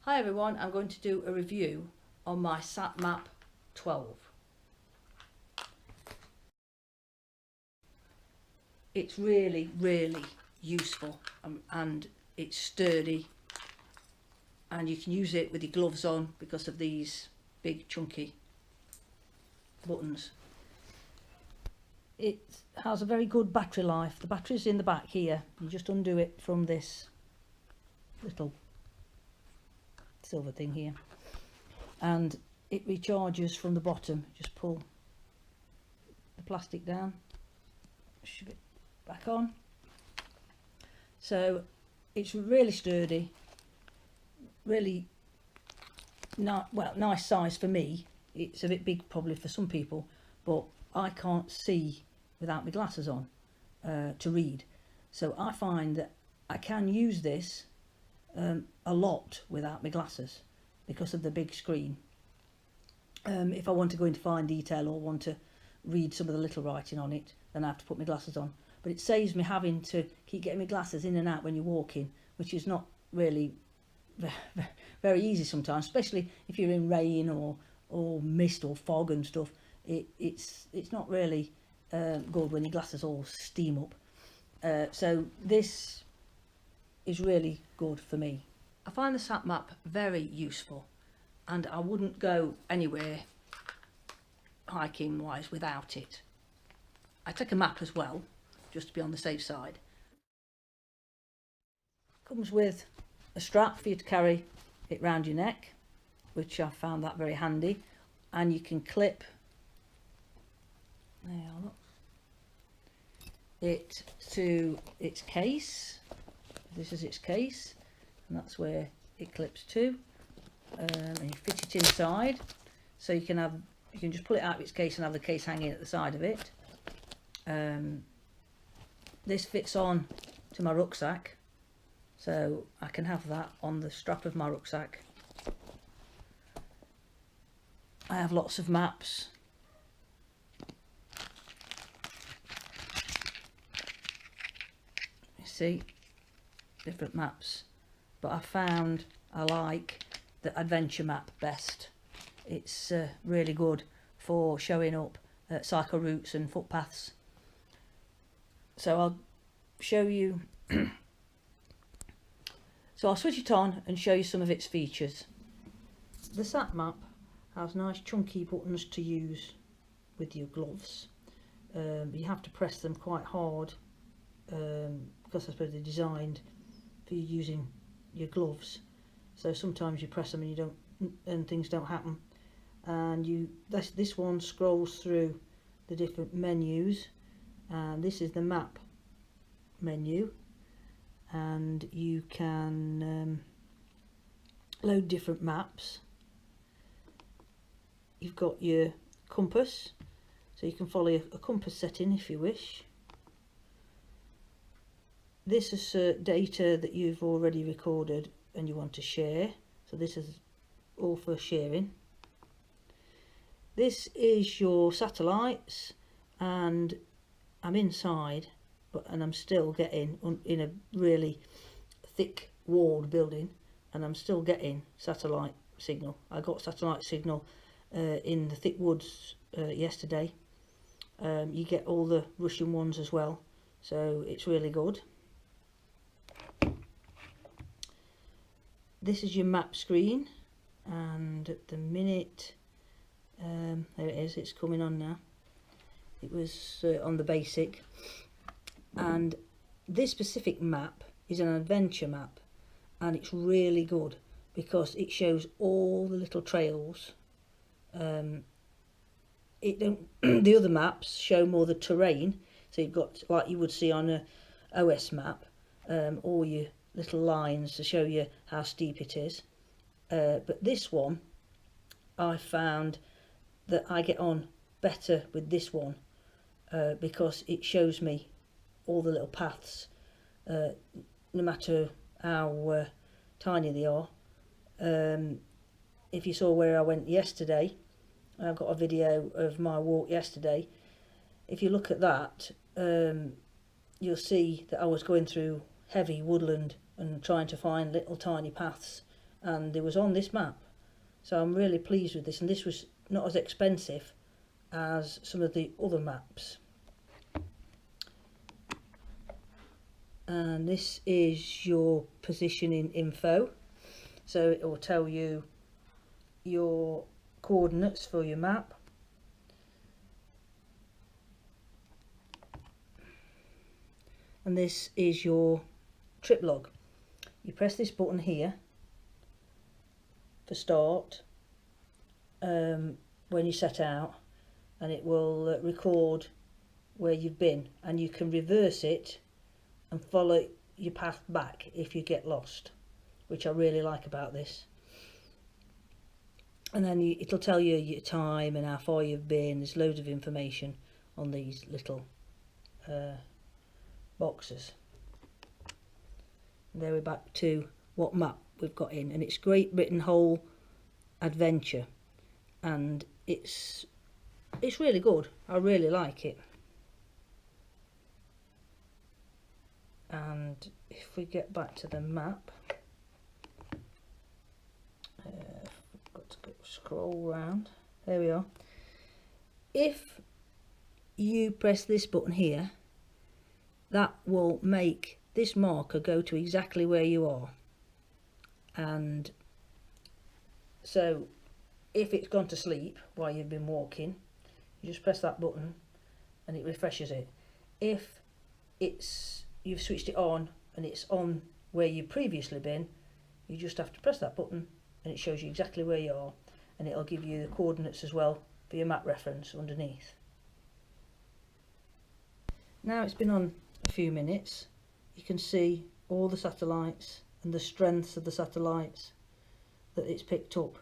Hi everyone, I'm going to do a review on my satmap 12. It's really useful and it's sturdy, and you can use it with your gloves on because of these big chunky buttons. It has a very good battery life. The battery's in the back here. You just undo it from this little silver thing here, and it recharges from the bottom. Just pull the plastic down, shove it back on. So it's really sturdy, really nice size for me. It's a bit big probably for some people, but I can't see without my glasses on to read, so I find that I can use this a lot without my glasses because of the big screen. If I want to go into fine detail or want to read some of the little writing on it, then I have to put my glasses on, but it saves me having to keep getting my glasses in and out when you're walking, which is not really very easy sometimes, especially if you're in rain or mist or fog and stuff. It's not really good when your glasses all steam up. So this is really good for me. I find the satmap very useful, and I wouldn't go anywhere hiking wise without it. I take a map as well, just to be on the safe side. Comes with a strap for you to carry it round your neck, which I found that very handy, and you can clip it to its case. This is its case, and that's where it clips to, and you fit it inside, so you can just pull it out of its case and have the case hanging at the side of it. This fits on to my rucksack, so I can have that on the strap of my rucksack. I have lots of maps. You see, different maps, but I found I like the adventure map best. It's really good for showing up cycle routes and footpaths. So I'll show you so I'll switch it on and show you some of its features. The satmap has nice chunky buttons to use with your gloves. You have to press them quite hard because I suppose they're designed for you using your gloves, so sometimes you press them and you don't, and things don't happen. And this one scrolls through the different menus, and this is the map menu, and you can load different maps. You've got your compass, so you can follow a compass setting if you wish. This is data that you've already recorded and you want to share, so this is all for sharing. This is your satellites, and I'm inside, and I'm still getting in a really thick walled building, and I'm still getting satellite signal. I got satellite signal in the thick woods yesterday. You get all the Russian ones as well, so it's really good. This is your map screen, and at the minute, there it is, it's coming on now. It was on the basic, and this specific map is an adventure map, and it's really good because it shows all the little trails. It don't the other maps show more the terrain, so you've got, like you would see on a OS map, all your little lines to show you how steep it is, but this one I found that I get on better with this one because it shows me all the little paths, no matter how tiny they are. If you saw where I went yesterday, I've got a video of my walk yesterday. If you look at that, you'll see that I was going through heavy woodland and trying to find little tiny paths and they was on this map. So I'm really pleased with this, and this was not as expensive as some of the other maps. And this is your positioning info, so it will tell you your coordinates for your map. And this is your trip log. You press this button here for start when you set out, and it will record where you've been, and you can reverse it and follow your path back if you get lost, which I really like about this. And then it'll tell you your time and how far you've been. There's loads of information on these little boxes. And there we're back to what map we've got in, and it's Great Britain Whole Adventure, and it's really good. I really like it. And if we get back to the map, I've got to scroll round. There we are. If you press this button here, that will make this marker go to exactly where you are. And so if it's gone to sleep while you've been walking, you just press that button and it refreshes it. If you've switched it on and it's on where you've previously been, you just have to press that button and it shows you exactly where you are, and it'll give you the coordinates as well for your map reference underneath. Now it's been on a few minutes, you can see all the satellites and the strengths of the satellites that it's picked up.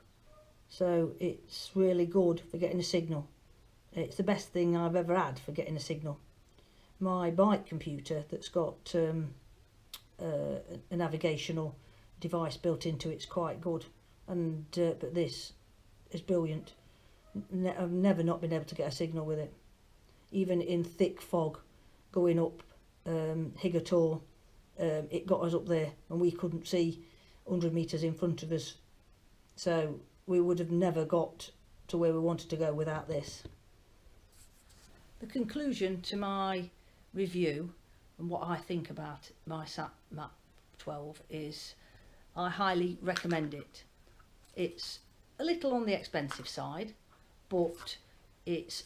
So it's really good for getting a signal. It's the best thing I've ever had for getting a signal. My bike computer that's got a navigational device built into it's quite good, and but this is brilliant. I've never not been able to get a signal with it, even in thick fog going up Higator. It got us up there and we couldn't see 100 metres in front of us, so we would have never got to where we wanted to go without this. The conclusion to my review and what I think about my satmap 12 is I highly recommend it. It's a little on the expensive side, but it's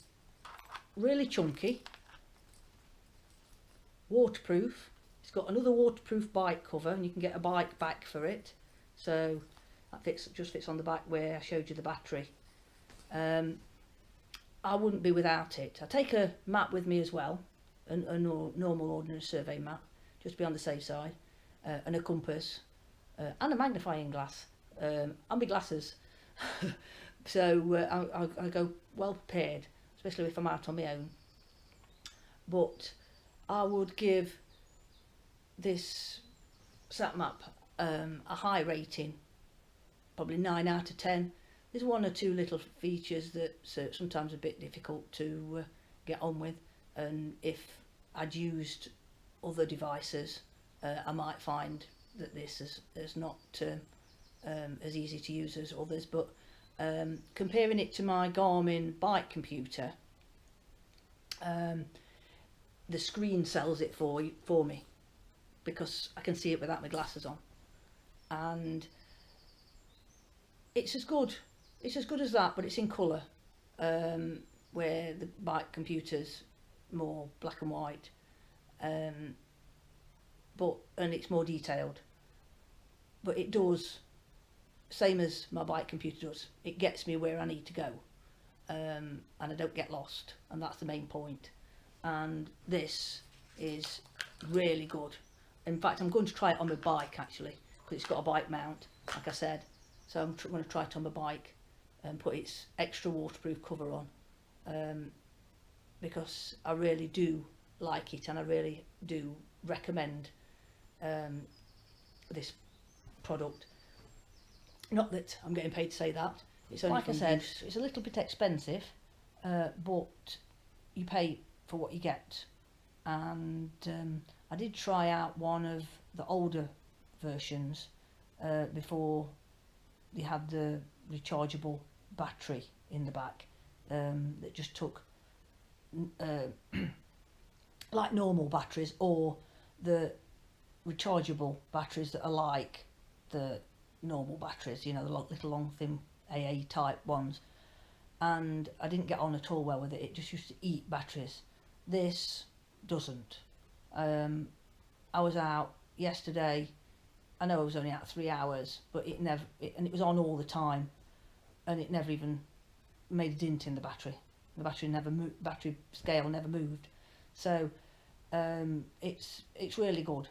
really chunky, waterproof. It's got another waterproof bike cover, and you can get a bike back for it, so that just fits on the back where I showed you the battery. I wouldn't be without it. I take a map with me as well, a normal ordinary survey map, just to be on the safe side, and a compass, and a magnifying glass, and my glasses. So I go well prepared, especially if I'm out on my own. But I would give this satmap a high rating, probably 9 out of 10. There's one or two little features that sometimes a bit difficult to get on with, and if I'd used other devices, I might find that this is not as easy to use as others. But comparing it to my Garmin bike computer, the screen sells it for me, because I can see it without my glasses on, and it's as good as that, but it's in colour, where the bike computer's more black and white, and it's more detailed. But it does, same as my bike computer does, it gets me where I need to go, and I don't get lost, and that's the main point. And this is really good. In fact, I'm going to try it on my bike actually, because it's got a bike mount, like I said. So I'm going to try it on my bike and put its extra waterproof cover on, because I really do like it, and I really do recommend this product. Not that I'm getting paid to say that. It's only, like I said, it's a little bit expensive, but you pay for what you get. And I did try out one of the older versions before they had the rechargeable battery in the back that just took like normal batteries, or the rechargeable batteries that are like the normal batteries, you know, the little long thin AA type ones. And I didn't get on at all well with it. It just used to eat batteries. This doesn't. I was out yesterday. I know I was only out 3 hours, but and it was on all the time, and it never even made a dint in the battery. The battery never moved. Battery scale never moved. So it's really good.